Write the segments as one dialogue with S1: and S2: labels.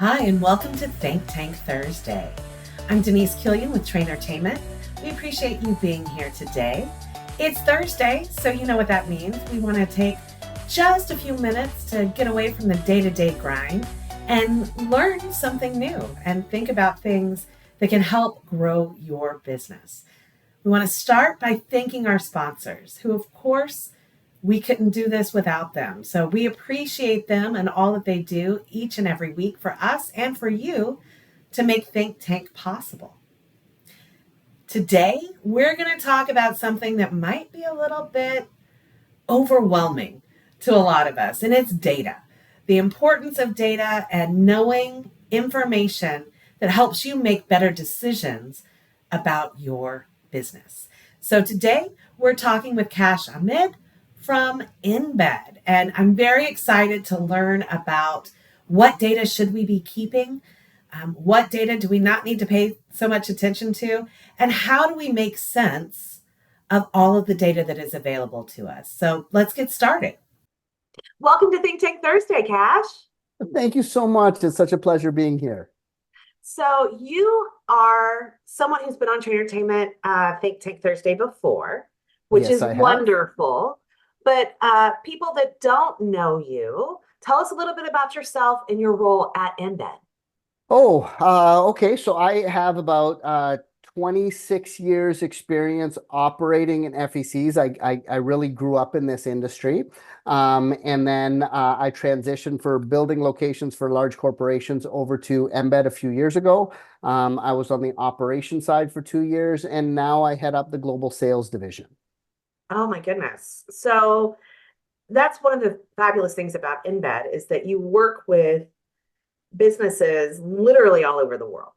S1: Hi, and welcome to ThinkTank Thursday. I'm Denise Killian with TrainerTainment. We appreciate you being here today. It's Thursday, so you know what that means. We want to take just a few minutes to get away from the day-to-day grind and learn something new and think about things that can help grow your business. We want to start by thanking our sponsors, who, of course, we couldn't do this without them. So we appreciate them and all that they do each and every week for us and for you to make Think Tank possible. Today, we're going to talk about something that might be a little bit overwhelming to a lot of us, and it's data. The importance of data and knowing information that helps you make better decisions about your business. So today, we're talking with Kashif Ahmad from Embed, and I'm very excited to learn about what data should we be keeping, what data do we not need to pay so much attention to, and how do we make sense of all of the data that is available to us. So let's get started. Welcome to Think Tank Thursday, Cash.
S2: Thank you so much. It's such a pleasure being here.
S1: So you are someone who's been on TrainerTainment Think Tank Thursday before, which
S2: Yes,
S1: is
S2: I have.
S1: wonderful. But people that don't know you, tell us a little bit about yourself and your role at Embed.
S2: Okay. So I have about 26 years experience operating in FECs. I really grew up in this industry. And then I transitioned for building locations for large corporations over to Embed a few years ago. I was on the operation side for 2 years, and now I head up the global sales division.
S1: Oh my goodness. So that's one of the fabulous things about Embed is that you work with businesses literally all over the world.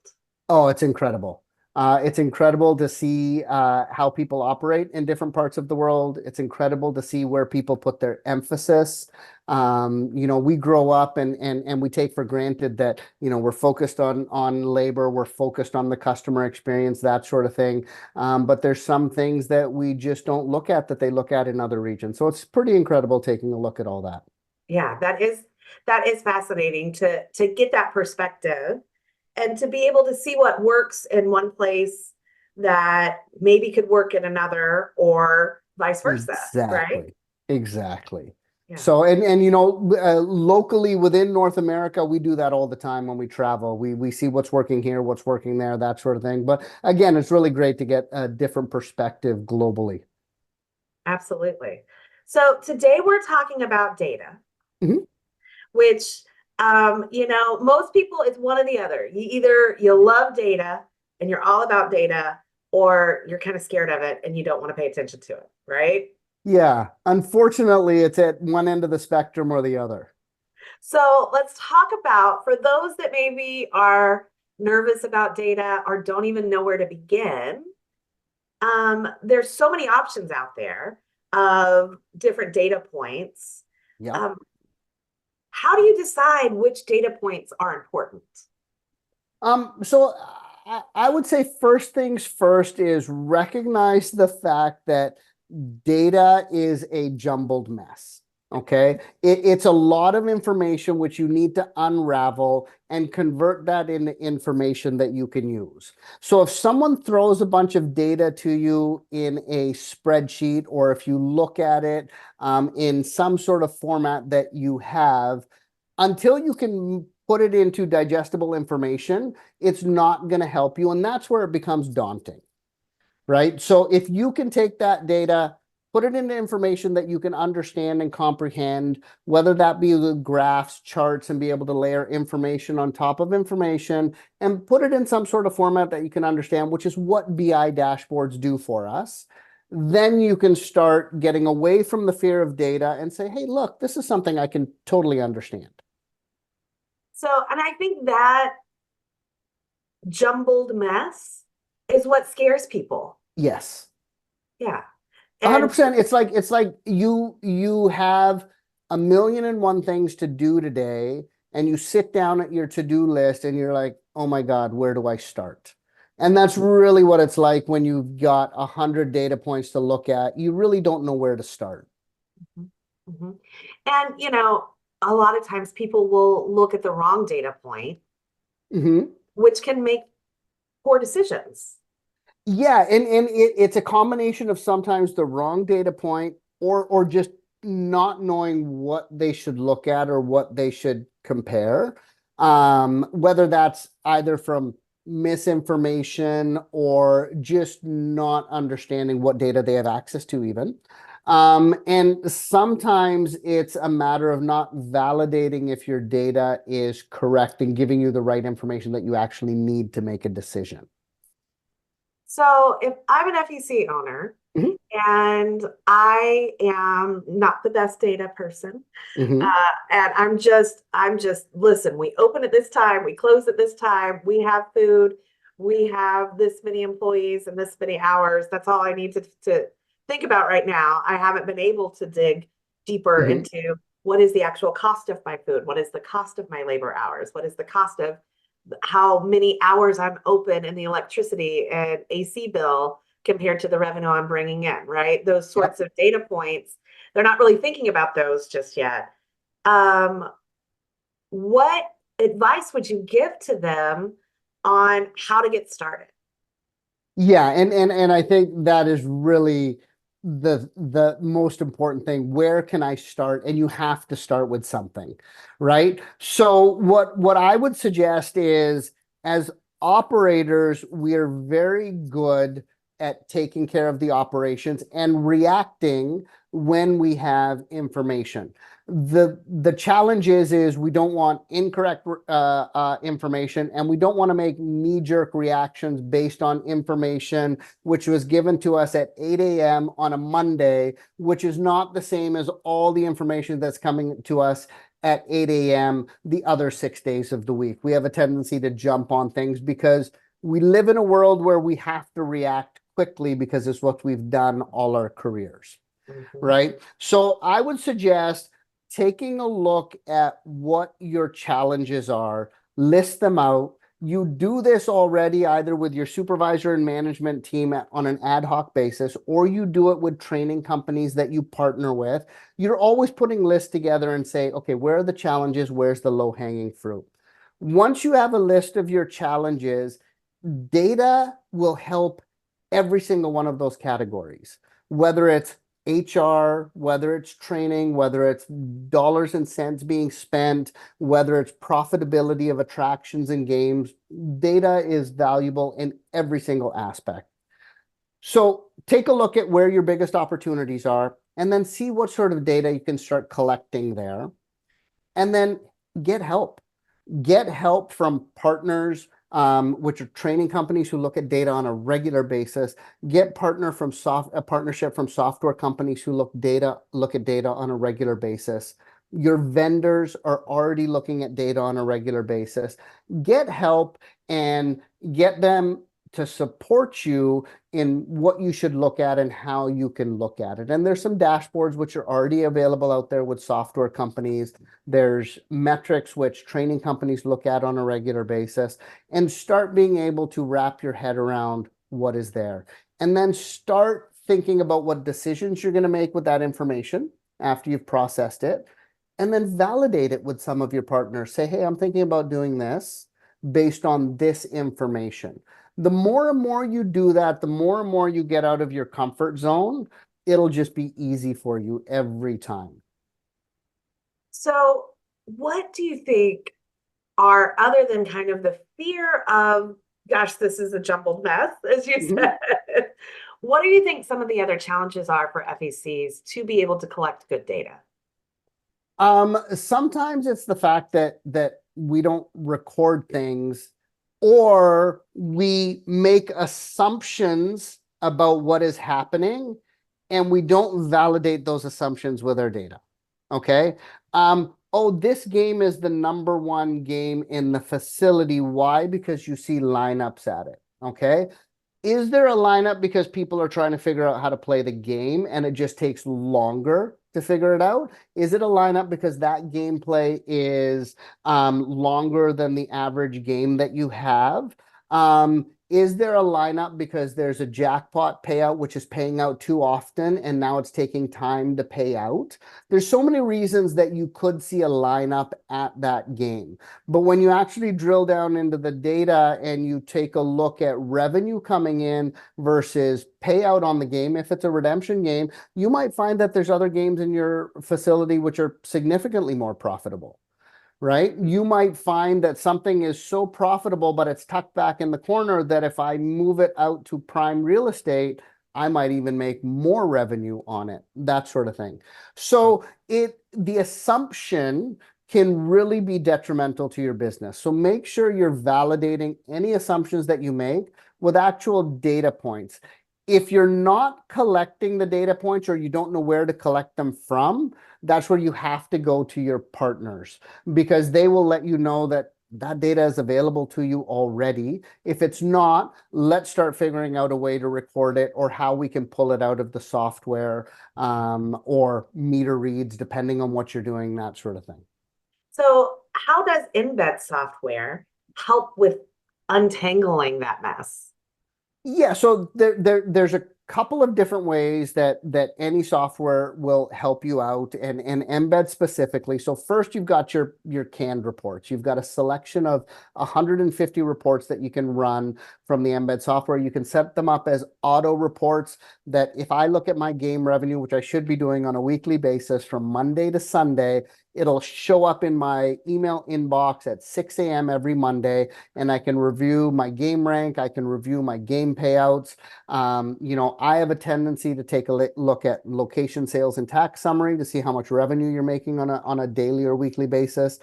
S2: Oh, it's incredible. It's incredible to see how people operate in different parts of the world. It's incredible to see where people put their emphasis. We grow up and we take for granted that, we're focused on labor, we're focused on the customer experience, that sort of thing. But there's some things that we just don't look at that they look at in other regions. So it's pretty incredible taking a look at all that.
S1: Yeah, that is fascinating to get that perspective and to be able to see what works in one place that maybe could work in another or vice versa, right?
S2: Exactly.
S1: Yeah.
S2: So, locally within North America, we do that all the time when we travel. We see what's working here, what's working there, that sort of thing. But again, it's really great to get a different perspective globally.
S1: Absolutely. So today we're talking about data,
S2: Mhm.
S1: which most people, it's one or the other. You love data and you're all about data, or you're kind of scared of it and you don't want to pay attention to it, right?
S2: Yeah, unfortunately, it's at one end of the spectrum or the other.
S1: So let's talk about, for those that maybe are nervous about data or don't even know where to begin, there's so many options out there of different data points.
S2: Yeah.
S1: How do you decide which data points are important?
S2: So I would say first things first is recognize the fact that data is a jumbled mess. Okay. It's a lot of information which you need to unravel and convert that into information that you can use. So if someone throws a bunch of data to you in a spreadsheet, or if you look at it in some sort of format that you have, until you can put it into digestible information, it's not going to help you. And that's where it becomes daunting, right? So if you can take that data, put it into information that you can understand and comprehend, whether that be the graphs, charts, and be able to layer information on top of information and put it in some sort of format that you can understand, which is what BI dashboards do for us. Then you can start getting away from the fear of data and say, hey, look, this is something I can totally understand.
S1: So, and I think that jumbled mess is what scares people.
S2: Yes.
S1: Yeah.
S2: 100%. It's like you have a million and one things to do today, and you sit down at your to-do list and you're like, oh my God, where do I start? And that's really what it's like when you've got 100 data points to look at. You really don't know where to start.
S1: Mm-hmm. And a lot of times people will look at the wrong data point
S2: Mhm.
S1: which can make poor decisions.
S2: Yeah, and it's a combination of sometimes the wrong data point or just not knowing what they should look at or what they should compare. Whether that's either from misinformation or just not understanding what data they have access to even. And sometimes it's a matter of not validating if your data is correct and giving you the right information that you actually need to make a decision.
S1: So if I'm an FEC owner
S2: Mhm.
S1: and I am not the best data person,
S2: Mhm.
S1: and I'm just, listen, we open at this time, we close at this time, we have food, we have this many employees and this many hours. That's all I need to think about right now. I haven't been able to dig deeper
S2: Mhm.
S1: into what is the actual cost of my food? What is the cost of my labor hours? What is the cost of how many hours I'm open in the electricity and AC bill compared to the revenue I'm bringing in, right? Those
S2: Yep.
S1: sorts of data points, they're not really thinking about those just yet. Um, what advice would you give to them on how to get started?
S2: Yeah, and I think that is really the most important thing. Where can I start? And you have to start with something, right? So what I would suggest is as operators, we are very good at taking care of the operations and reacting when we have information. The challenge is we don't want incorrect information, and we don't want to make knee-jerk reactions based on information which was given to us at 8 a.m. on a Monday, which is not the same as all the information that's coming to us at 8 a.m. the other 6 days of the week. We have a tendency to jump on things because we live in a world where we have to react quickly because it's what we've done all our careers,
S1: Mhm.
S2: right? So I would suggest taking a look at what your challenges are, list them out. You do this already either with your supervisor and management team on an ad hoc basis, or you do it with training companies that you partner with. You're always putting lists together and say, okay, where are the challenges? Where's the low-hanging fruit? Once you have a list of your challenges, data will help every single one of those categories, whether it's HR, whether it's training, whether it's dollars and cents being spent, whether it's profitability of attractions and games. Data is valuable in every single aspect. So take a look at where your biggest opportunities are and then see what sort of data you can start collecting there. And then get help. Get help from partners, which are training companies who look at data on a regular basis. Get a partnership from software companies who look at data on a regular basis. Your vendors are already looking at data on a regular basis. Get help and get them to support you in what you should look at and how you can look at it. And there's some dashboards which are already available out there with software companies. There's metrics which training companies look at on a regular basis, and start being able to wrap your head around what is there. And then start thinking about what decisions you're going to make with that information after you've processed it. And then validate it with some of your partners. Say, hey, I'm thinking about doing this based on this information. The more and more you do that, the more and more you get out of your comfort zone, it'll just be easy for you every time.
S1: So, what do you think are, other than kind of the fear of, gosh, this is a jumbled mess, as you
S2: Mhm.
S1: said, what do you think some of the other challenges are for FECs to be able to collect good data?
S2: Sometimes it's the fact that we don't record things or we make assumptions about what is happening and we don't validate those assumptions with our data. Okay. Oh, this game is the number one game in the facility. Why? Because you see lineups at it. Okay. Is there a lineup because people are trying to figure out how to play the game and it just takes longer to figure it out? Is it a lineup because that gameplay is longer than the average game that you have? is there a lineup because there's a jackpot payout which is paying out too often and now it's taking time to pay out? There's so many reasons that you could see a lineup at that game. But when you actually drill down into the data and you take a look at revenue coming in versus payout on the game, if it's a redemption game, you might find that there's other games in your facility which are significantly more profitable. Right? You might find that something is so profitable, but it's tucked back in the corner that if I move it out to prime real estate, I might even make more revenue on it, that sort of thing. So the assumption can really be detrimental to your business. So make sure you're validating any assumptions that you make with actual data points. If you're not collecting the data points or you don't know where to collect them from, that's where you have to go to your partners, because they will let you know that that data is available to you already. If it's not, let's start figuring out a way to record it or how we can pull it out of the software, or meter reads, depending on what you're doing, that sort of thing.
S1: So how does Embed software help with untangling that mess?
S2: Yeah, so there's a couple of different ways that any software will help you out, and Embed specifically. So first, you've got your canned reports. You've got a selection of 150 reports that you can run from the Embed software. You can set them up as auto reports that if I look at my game revenue, which I should be doing on a weekly basis from Monday to Sunday, it'll show up in my email inbox at 6 a.m. every Monday, and I can review my game rank. I can review my game payouts. I have a tendency to take a look at location sales and tax summary to see how much revenue you're making on a daily or weekly basis.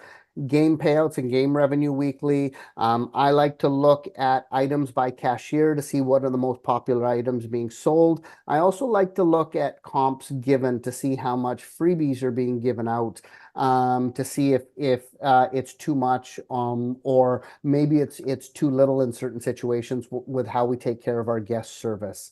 S2: Game payouts and game revenue weekly. I like to look at items by cashier to see what are the most popular items being sold. I also like to look at comps given to see how much freebies are being given out, to see if it's too much, or maybe it's too little in certain situations with how we take care of our guest service.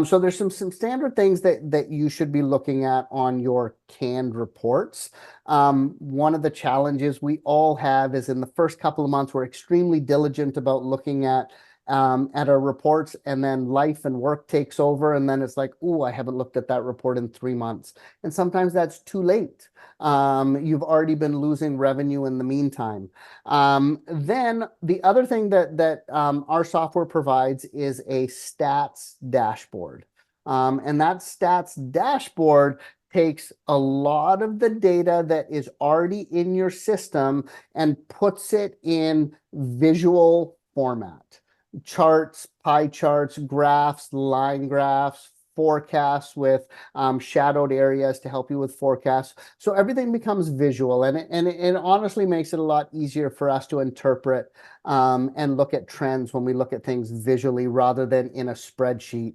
S2: So there's some standard things that you should be looking at on your canned reports. One of the challenges we all have is in the first couple of months, we're extremely diligent about looking at our reports, and then life and work takes over, and then it's like, oh, I haven't looked at that report in 3 months. And sometimes that's too late. You've already been losing revenue in the meantime. Then the other thing that our software provides is a stats dashboard. And that stats dashboard takes a lot of the data that is already in your system and puts it in visual format. Charts, pie charts, graphs, line graphs, forecasts with shadowed areas to help you with forecasts. So everything becomes visual, and it honestly makes it a lot easier for us to interpret and look at trends when we look at things visually rather than in a spreadsheet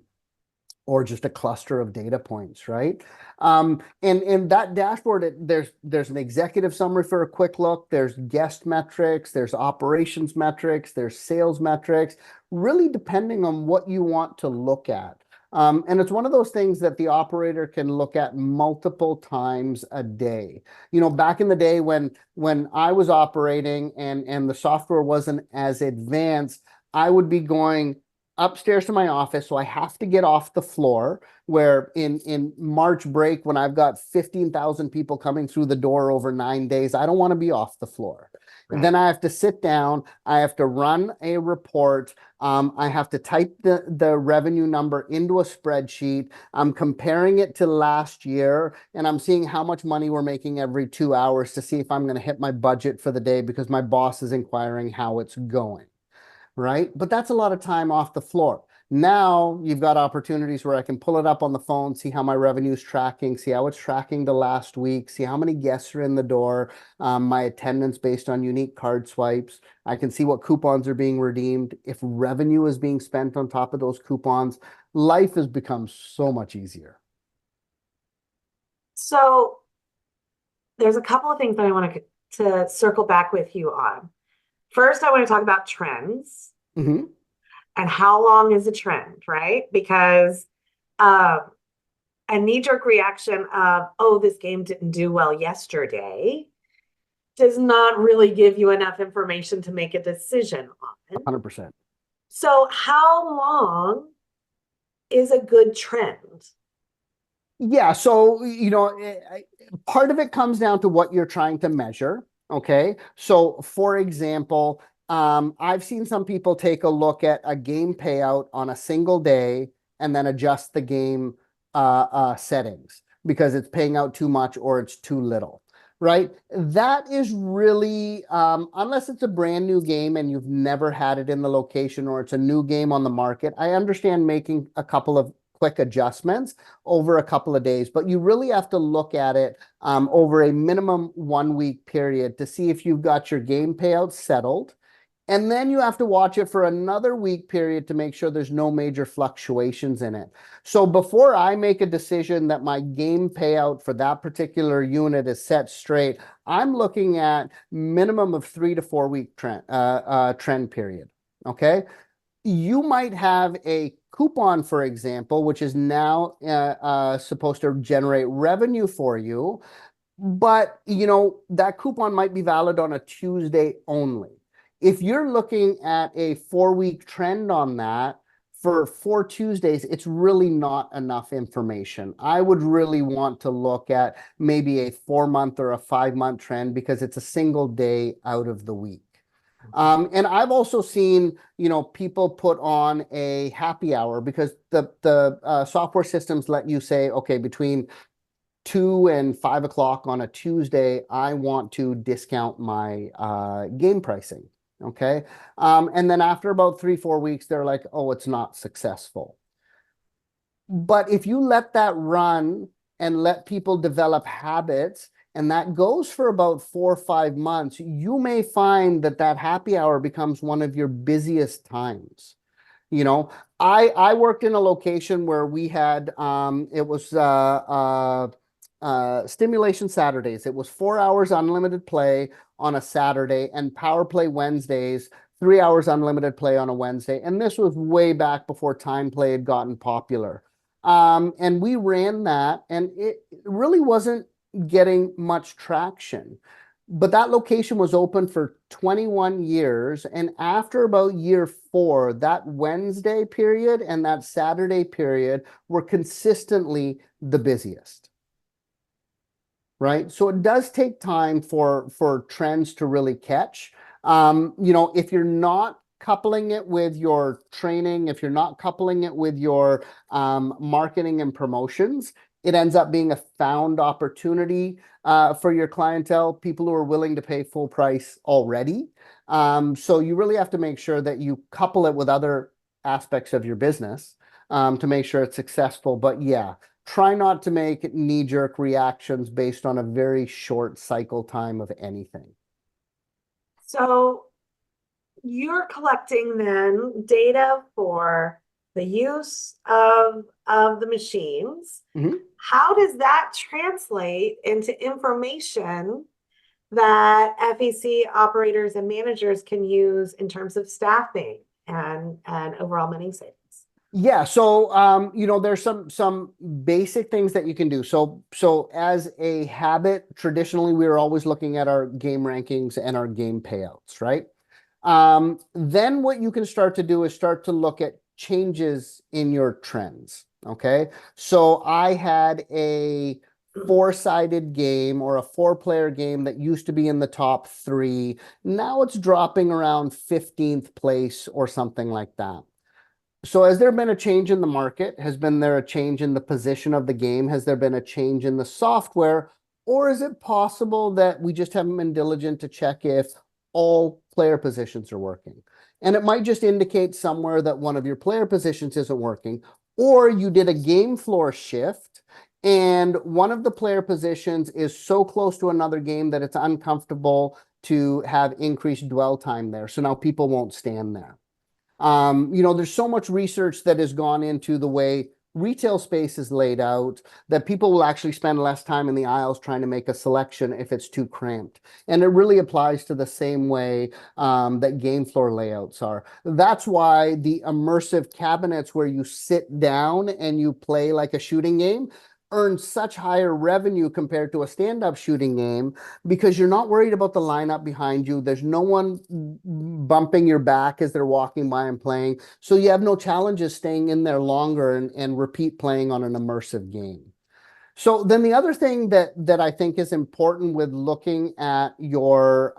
S2: or just a cluster of data points, right? And in that dashboard, there's an executive summary for a quick look. There's guest metrics, there's operations metrics, there's sales metrics, really depending on what you want to look at. And it's one of those things that the operator can look at multiple times a day. Back in the day when I was operating and the software wasn't as advanced, I would be going upstairs to my office, so I have to get off the floor, where in March break, when I've got 15,000 people coming through the door over 9 days, I don't want to be off the floor. Right. And then I have to sit down, I have to run a report, I have to type the revenue number into a spreadsheet, I'm comparing it to last year, and I'm seeing how much money we're making every 2 hours to see if I'm going to hit my budget for the day because my boss is inquiring how it's going. Right? But that's a lot of time off the floor. Now you've got opportunities where I can pull it up on the phone, see how my revenue is tracking, see how it's tracking the last week, see how many guests are in the door, my attendance based on unique card swipes. I can see what coupons are being redeemed. If revenue is being spent on top of those coupons, life has become so much easier.
S1: So there's a couple of things that I want to circle back with you on. First, I want to talk about trends.
S2: Mm-hmm.
S1: And how long is a trend, right? Because a knee-jerk reaction of, oh, this game didn't do well yesterday, does not really give you enough information to make a decision on.
S2: 100%.
S1: So how long is a good trend?
S2: Yeah, so part of it comes down to what you're trying to measure. Okay, so for example, I've seen some people take a look at a game payout on a single day and then adjust the game settings because it's paying out too much or it's too little. Right? That is really, unless it's a brand new game and you've never had it in the location or it's a new game on the market, I understand making a couple of quick adjustments over a couple of days, but you really have to look at it over a minimum 1 week period to see if you've got your game payouts settled. And then you have to watch it for another week period to make sure there's no major fluctuations in it. So before I make a decision that my game payout for that particular unit is set straight, I'm looking at minimum of 3 to 4 week trend period. Okay. You might have a coupon, for example, which is now supposed to generate revenue for you, but that coupon might be valid on a Tuesday only. If you're looking at a 4 week trend on that for 4 Tuesdays, it's really not enough information. I would really want to look at maybe a 4 month or a 5 month trend because it's a single day out of the week. And I've also seen, people put on a happy hour because the software systems let you say, okay, between 2 and 5 o'clock on a Tuesday, I want to discount my game pricing. Okay. And then after about 3, 4 weeks, they're like, oh, it's not successful. But if you let that run and let people develop habits, and that goes for about 4 or 5 months, you may find that that happy hour becomes one of your busiest times. You know, I worked in a location where we had it was stimulation Saturdays. It was 4 hours unlimited play on a Saturday and power play Wednesdays, 3 hours unlimited play on a Wednesday. And this was way back before time play had gotten popular. And we ran that, and it really wasn't getting much traction. But that location was open for 21 years. And after about year 4, that Wednesday period and that Saturday period were consistently the busiest. Right. So it does take time for trends to really catch. If you're not coupling it with your training, if you're not coupling it with your marketing and promotions, it ends up being a found opportunity for your clientele, people who are willing to pay full price already. So you really have to make sure that you couple it with other aspects of your business to make sure it's successful. But yeah, try not to make knee-jerk reactions based on a very short cycle time of anything.
S1: So you're collecting then data for the use of the machines.
S2: Mhm.
S1: How does that translate into information that FEC operators and managers can use in terms of staffing and overall money savings?
S2: Yeah, so there's some basic things that you can do. So as a habit, traditionally we were always looking at our game rankings and our game payouts, right? Then what you can start to do is start to look at changes in your trends. Okay, so I had a 4-sided game or a 4-player game that used to be in the top 3. Now it's dropping around 15th place or something like that. So has there been a change in the market? Has been there a change in the position of the game? Has there been a change in the software? Or is it possible that we just haven't been diligent to check if all player positions are working? And it might just indicate somewhere that one of your player positions isn't working, or you did a game floor shift and one of the player positions is so close to another game that it's uncomfortable to have increased dwell time there. So now people won't stand there. There's so much research that has gone into the way retail space is laid out that people will actually spend less time in the aisles trying to make a selection if it's too cramped. And it really applies to the same way that game floor layouts are. That's why the immersive cabinets where you sit down and you play like a shooting game earn such higher revenue compared to a stand-up shooting game, because you're not worried about the lineup behind you. There's no one bumping your back as they're walking by and playing. So you have no challenges staying in there longer and repeat playing on an immersive game. So then the other thing that I think is important with looking at your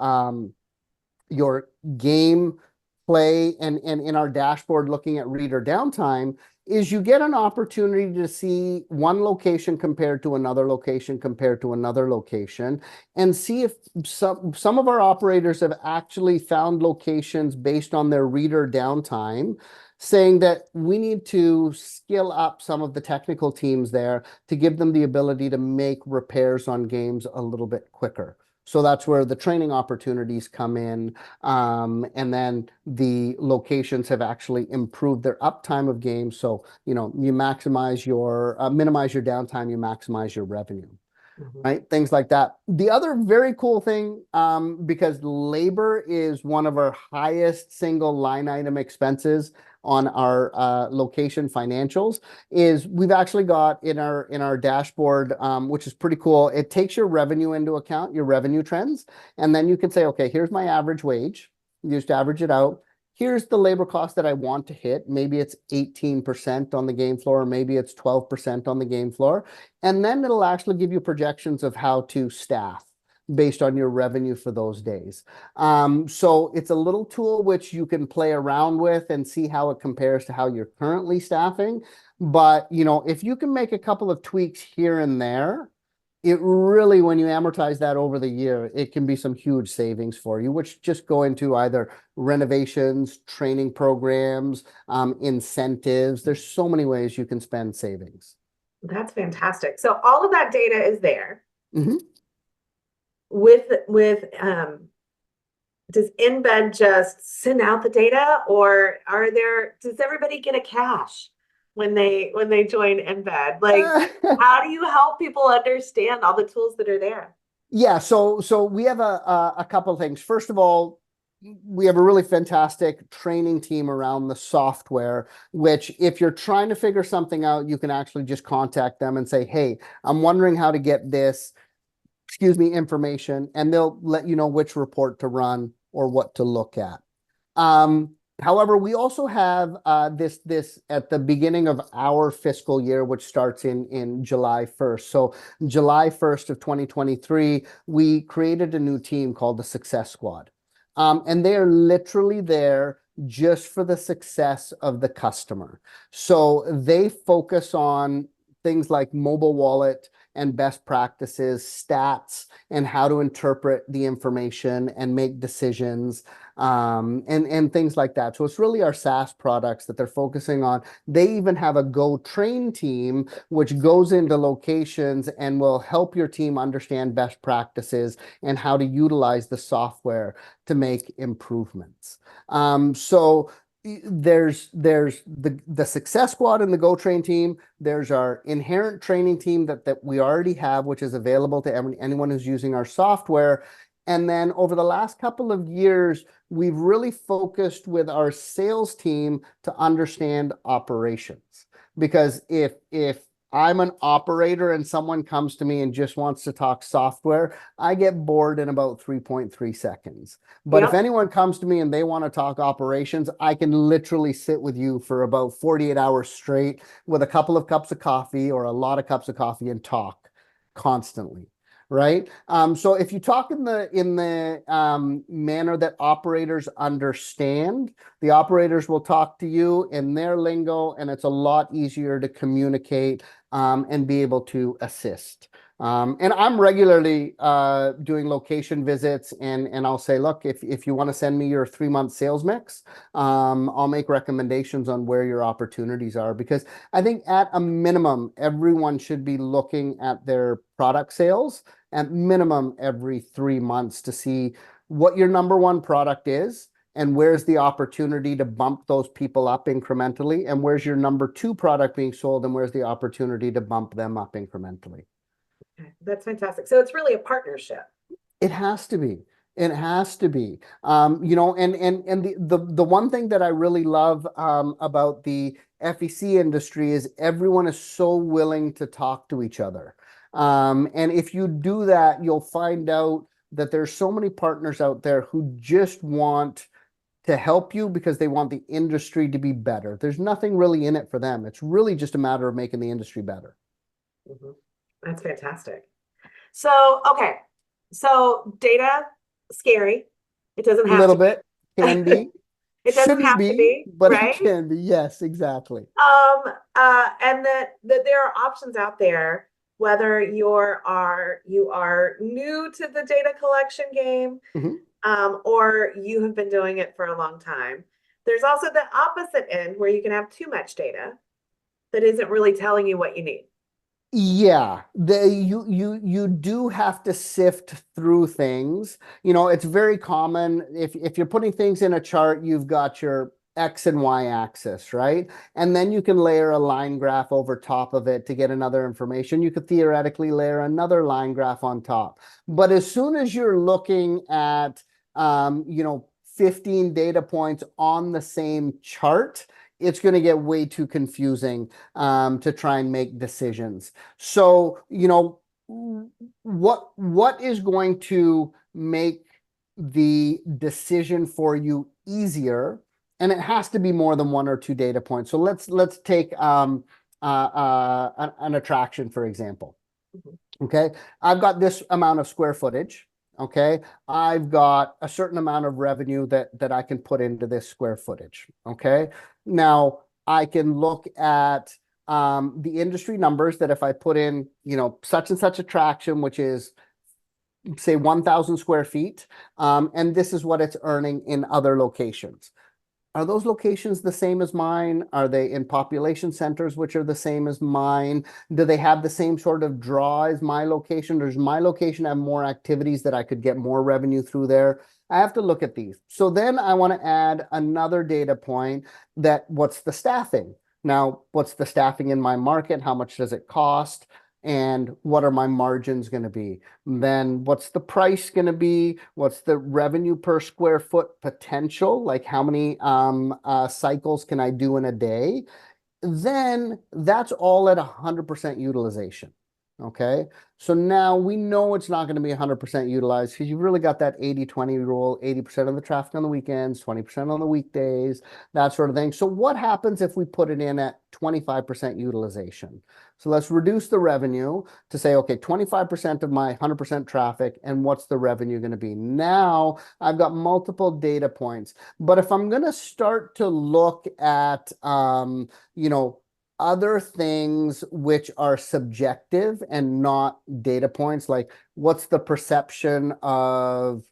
S2: game play and in our dashboard looking at reader downtime is you get an opportunity to see one location compared to another location compared to another location and see if some of our operators have actually found locations based on their reader downtime, saying that we need to skill up some of the technical teams there to give them the ability to make repairs on games a little bit quicker. So that's where the training opportunities come in. And then the locations have actually improved their uptime of games. So, you maximize minimize your downtime, you maximize your revenue. Right? Things like that. The other very cool thing, because labor is one of our highest single line item expenses on our location financials, is we've actually got in our dashboard, which is pretty cool. It takes your revenue into account, your revenue trends, and then you can say, okay, here's my average wage. You just average it out. Here's the labor cost that I want to hit. Maybe it's 18% on the game floor, or maybe it's 12% on the game floor. And then it'll actually give you projections of how to staff based on your revenue for those days. So it's a little tool which you can play around with and see how it compares to how you're currently staffing. But, if you can make a couple of tweaks here and there, it really, when you amortize that over the year, it can be some huge savings for you, which just go into either renovations, training programs, incentives. There's so many ways you can spend savings.
S1: That's fantastic. So all of that data is there.
S2: Mm-hmm.
S1: Does Embed just send out the data, or does everybody get a cash when they join Embed? Like, how do you help people understand all the tools that are there?
S2: Yeah, so we have a couple of things. First of all, we have a really fantastic training team around the software, which if you're trying to figure something out, you can actually just contact them and say, hey, I'm wondering how to get this, information, and they'll let you know which report to run or what to look at. However, we also have this at the beginning of our fiscal year, which starts in July 1st. So July 1st of 2023, we created a new team called the Success Squad. And they are literally there just for the success of the customer. So they focus on things like mobile wallet and best practices, stats, and how to interpret the information and make decisions, and things like that. So it's really our SaaS products that they're focusing on. They even have a Go Train team, which goes into locations and will help your team understand best practices and how to utilize the software to make improvements. So there's the Success Squad and the Go Train team. There's our inherent training team that we already have, which is available to anyone who's using our software. And then over the last couple of years, we've really focused with our sales team to understand operations. Because if I'm an operator and someone comes to me and just wants to talk software, I get bored in about 3.3 seconds. But if anyone comes to me and they want to talk operations, I can literally sit with you for about 48 hours straight with a couple of cups of coffee or a lot of cups of coffee and talk constantly. Right. So if you talk in the manner that operators understand, the operators will talk to you in their lingo, and it's a lot easier to communicate and be able to assist. And I'm regularly doing location visits, and I'll say, look, if you want to send me your 3-month sales mix, I'll make recommendations on where your opportunities are, because I think at a minimum, everyone should be looking at their product sales at minimum every 3 months to see what your number one product is and where's the opportunity to bump those people up incrementally, and where's your number 2 product being sold and where's the opportunity to bump them up incrementally.
S1: That's fantastic. So it's really a partnership.
S2: It has to be. It has to be. And the one thing that I really love about the FEC industry is everyone is so willing to talk to each other. And if you do that, you'll find out that there's so many partners out there who just want to help you because they want the industry to be better. There's nothing really in it for them. It's really just a matter of making the industry better.
S1: Mhm. That's fantastic. So, okay. So data, scary. It doesn't
S2: A
S1: have
S2: little
S1: to
S2: bit can
S1: be.
S2: be,
S1: It doesn't
S2: shouldn't
S1: have to
S2: be,
S1: be,
S2: but it
S1: right?
S2: can be. Yes, exactly.
S1: And that there are options out there, whether you are new to the data collection game,
S2: Mhm.
S1: or you have been doing it for a long time. There's also the opposite end where you can have too much data that isn't really telling you what you need.
S2: Yeah, you do have to sift through things. You know, it's very common if you're putting things in a chart, you've got your X and Y axis, right? And then you can layer a line graph over top of it to get another information. You could theoretically layer another line graph on top. But as soon as you're looking at 15 data points on the same chart, it's going to get way too confusing to try and make decisions. So, what is going to make the decision for you easier? And it has to be more than one or two data points. So let's take an attraction, for example.
S1: Mhm.
S2: Okay, I've got this amount of square footage. Okay, I've got a certain amount of revenue that I can put into this square footage. Okay, now I can look at the industry numbers that if I put in, such and such attraction, which is say 1,000 square feet, and this is what it's earning in other locations. Are those locations the same as mine? Are they in population centers, which are the same as mine? Do they have the same sort of draw as my location? Does my location have more activities that I could get more revenue through there? I have to look at these. So then I want to add another data point that what's the staffing? Now, what's the staffing in my market? How much does it cost? And what are my margins going to be? Then what's the price going to be? What's the revenue per square foot potential? Like how many cycles can I do in a day? Then that's all at 100% utilization. Okay. So now we know it's not going to be 100% utilized because you've really got that 80-20 rule, 80% of the traffic on the weekends, 20% on the weekdays, that sort of thing. So what happens if we put it in at 25% utilization? So let's reduce the revenue to say, okay, 25% of my 100% traffic, and what's the revenue going to be? Now I've got multiple data points. But if I'm going to start to look at, other things which are subjective and not data points, like what's the perception of,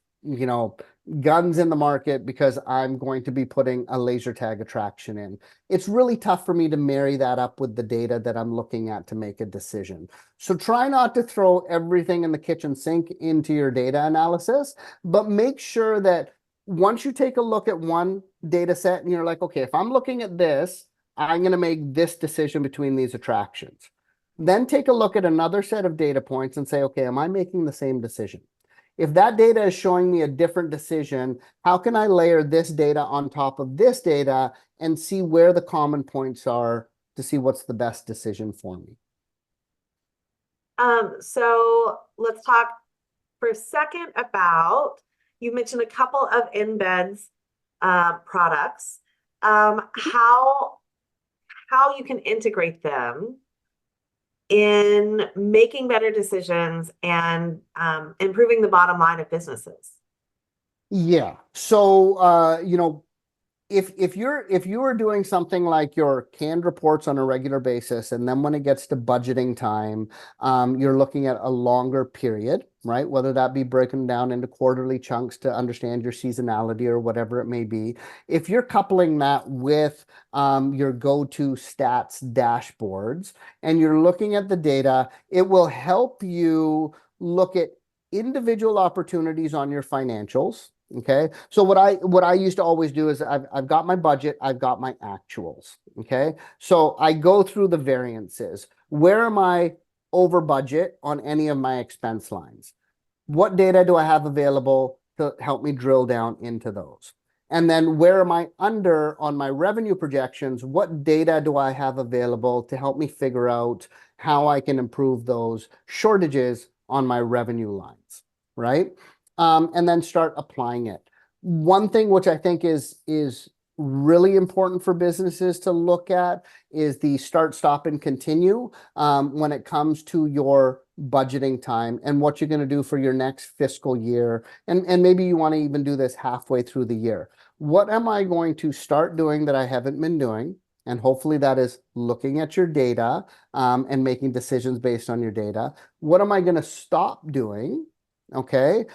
S2: guns in the market because I'm going to be putting a laser tag attraction in. It's really tough for me to marry that up with the data that I'm looking at to make a decision. So try not to throw everything in the kitchen sink into your data analysis, but make sure that once you take a look at one data set and you're like, okay, if I'm looking at this, I'm going to make this decision between these attractions. Then take a look at another set of data points and say, okay, am I making the same decision? If that data is showing me a different decision, how can I layer this data on top of this data and see where the common points are to see what's the best decision for me?
S1: So let's talk for a second about, you mentioned a couple of Embed's products, how you can integrate them in making better decisions and improving the bottom line of businesses.
S2: Yeah. So, if you are doing something like your canned reports on a regular basis, and then when it gets to budgeting time, you're looking at a longer period, right? Whether that be broken down into quarterly chunks to understand your seasonality or whatever it may be. If you're coupling that with your go-to stats dashboards and you're looking at the data, it will help you look at individual opportunities on your financials. Okay. So what I used to always do is I've got my budget, I've got my actuals. Okay. So I go through the variances. Where am I over budget on any of my expense lines? What data do I have available to help me drill down into those? And then where am I under on my revenue projections? What data do I have available to help me figure out how I can improve those shortages on my revenue lines, right? And then start applying it. One thing which I think is really important for businesses to look at is the start, stop, and continue when it comes to your budgeting time and what you're going to do for your next fiscal year. And maybe you want to even do this halfway through the year. What am I going to start doing that I haven't been doing? And hopefully that is looking at your data and making decisions based on your data. What am I going to stop doing? Okay.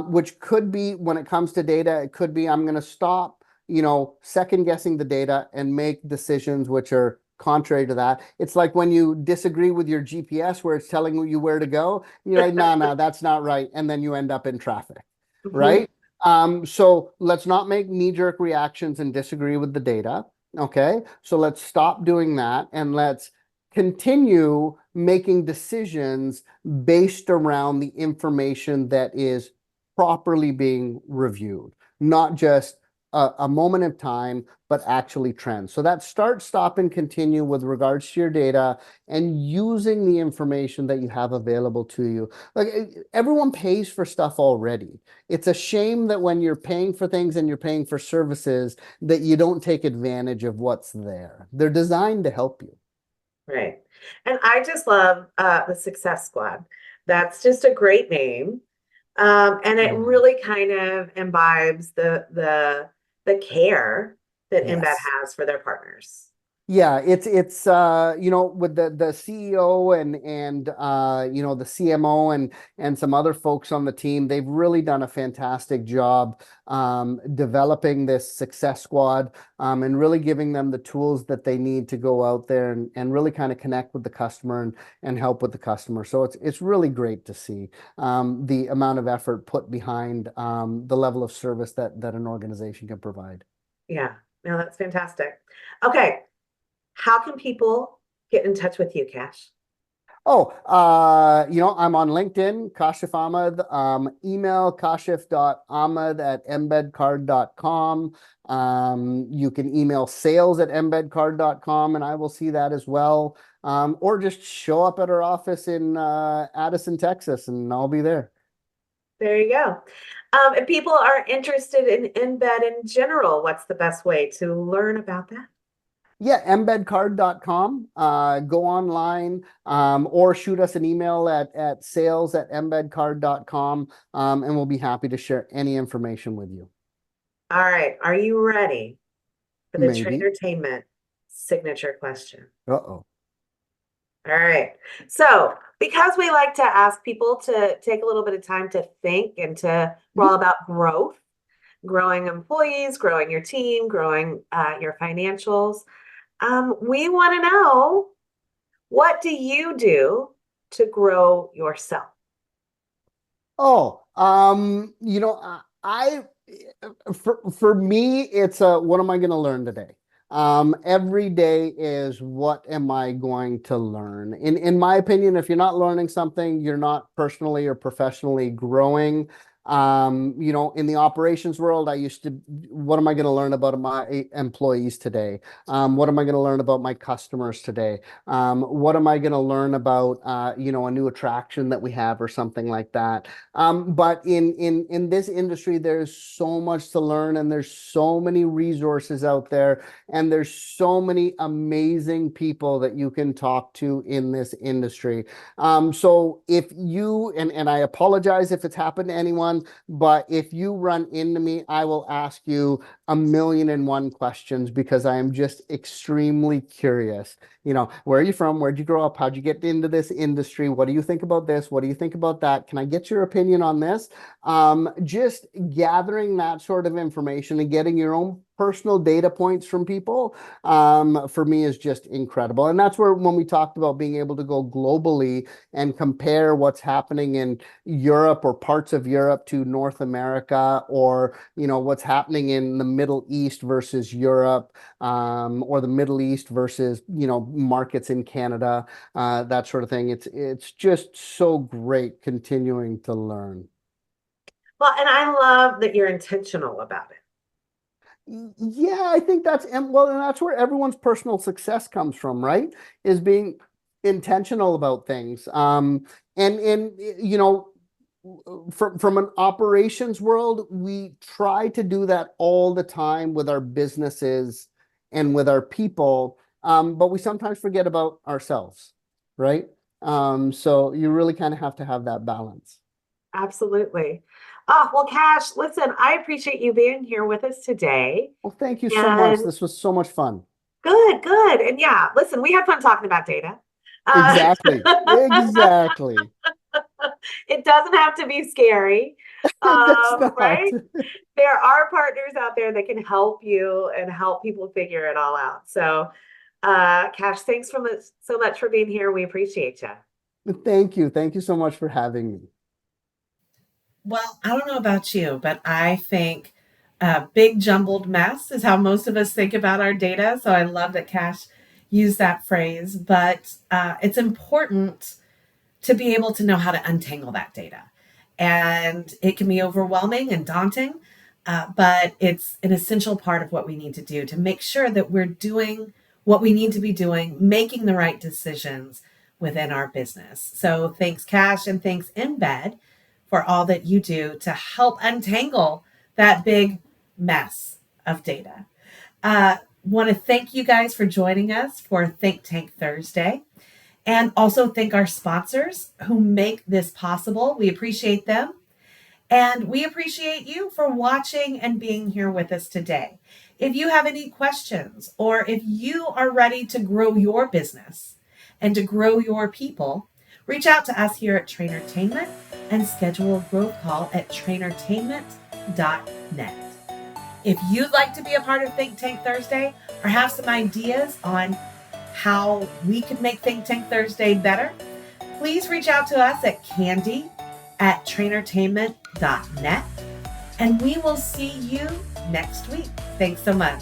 S2: Which could be when it comes to data, it could be I'm going to stop, second guessing the data and make decisions which are contrary to that. It's like when you disagree with your GPS where it's telling you where to go, and you're like, no, that's not right. And then you end up in traffic,
S1: Mhm.
S2: right? So let's not make knee-jerk reactions and disagree with the data. Okay. So let's stop doing that and let's continue making decisions based around the information that is properly being reviewed, not just a moment of time, but actually trends. So that start, stop, and continue with regards to your data and using the information that you have available to you. Like everyone pays for stuff already. It's a shame that when you're paying for things and you're paying for services, that you don't take advantage of what's there. They're designed to help you.
S1: Right. And I just love the Success Squad. That's just a great name. And it
S2: Yeah.
S1: really kind of imbibes the care that Embed
S2: Yes.
S1: has for their partners.
S2: Yeah, it's with the CEO and the CMO and some other folks on the team, they've really done a fantastic job developing this success squad and really giving them the tools that they need to go out there and really kind of connect with the customer and help with the customer. So it's really great to see the amount of effort put behind the level of service that an organization can provide.
S1: Yeah, no, that's fantastic. Okay, how can people get in touch with you, Cash?
S2: Oh, I'm on LinkedIn, Kashif Ahmad, email kashif.ahmad@embedcard.com. You can email sales@embedcard.com and I will see that as well. Or just show up at our office in Addison, Texas, and I'll be there.
S1: There you go. If people are interested in Embed in general, what's the best way to learn about that?
S2: Yeah, embedcard.com. Go online or shoot us an email at sales@embedcard.com, and we'll be happy to share any information with you.
S1: All right, are you ready for the
S2: Maybe.
S1: TrainerTainment signature question?
S2: Uh-oh.
S1: All right. So, because we like to ask people to take a little bit of time to think and we're all
S2: Mhm.
S1: about growth, growing employees, growing your team, growing your financials. We want to know, what do you do to grow yourself?
S2: Oh, I for me, it's what am I going to learn today? Every day is what am I going to learn? In my opinion, if you're not learning something, you're not personally or professionally growing. In the operations world, what am I going to learn about my employees today? What am I going to learn about my customers today? What am I going to learn about, a new attraction that we have or something like that? But in this industry, there's so much to learn, and there's so many resources out there, and there's so many amazing people that you can talk to in this industry. So if you and I apologize if it's happened to anyone, but if you run into me, I will ask you a million and one questions because I am just extremely curious. Where are you from? Where'd you grow up? How'd you get into this industry? What do you think about this? What do you think about that? Can I get your opinion on this? Just gathering that sort of information and getting your own personal data points from people, for me is just incredible. And that's where, when we talked about being able to go globally and compare what's happening in Europe or parts of Europe to North America, or, what's happening in the Middle East versus Europe, or the Middle East versus, markets in Canada, that sort of thing. It's just so great continuing to learn.
S1: Well, and I love that you're intentional about it.
S2: Yeah, I think and that's where everyone's personal success comes from, right? Is being intentional about things. And from an operations world, we try to do that all the time with our businesses and with our people, but we sometimes forget about ourselves, right? So you really kind of have to have that balance.
S1: Absolutely. Oh, well, Cash, listen, I appreciate you being here with us today.
S2: Well, thank you so much.
S1: And
S2: This was so much fun.
S1: good, good. And yeah, listen, we had fun talking about data. Uh,
S2: Exactly. Exactly.
S1: it doesn't have to be scary,
S2: It does not.
S1: right? There are partners out there that can help you and help people figure it all out. So, Cash, thanks so much for being here. We appreciate you.
S2: Thank you. Thank you so much for having me.
S1: Well, I don't know about you, but I think a big jumbled mess is how most of us think about our data. So I love that Cash used that phrase, but it's important to be able to know how to untangle that data. And it can be overwhelming and daunting, but it's an essential part of what we need to do to make sure that we're doing what we need to be doing, making the right decisions within our business. So thanks, Cash, and thanks, Embed, for all that you do to help untangle that big mess of data. Want to thank you guys for joining us for Think Tank Thursday. And also thank our sponsors who make this possible. We appreciate them. And we appreciate you for watching and being here with us today. If you have any questions or if you are ready to grow your business and to grow your people, reach out to us here at TrainerTainment and schedule a growth call at TrainerTainment.net. If you'd like to be a part of Think Tank Thursday or have some ideas on how we could make Think Tank Thursday better, please reach out to us at candy@trainertainment.net, and we will see you next week. Thanks so much.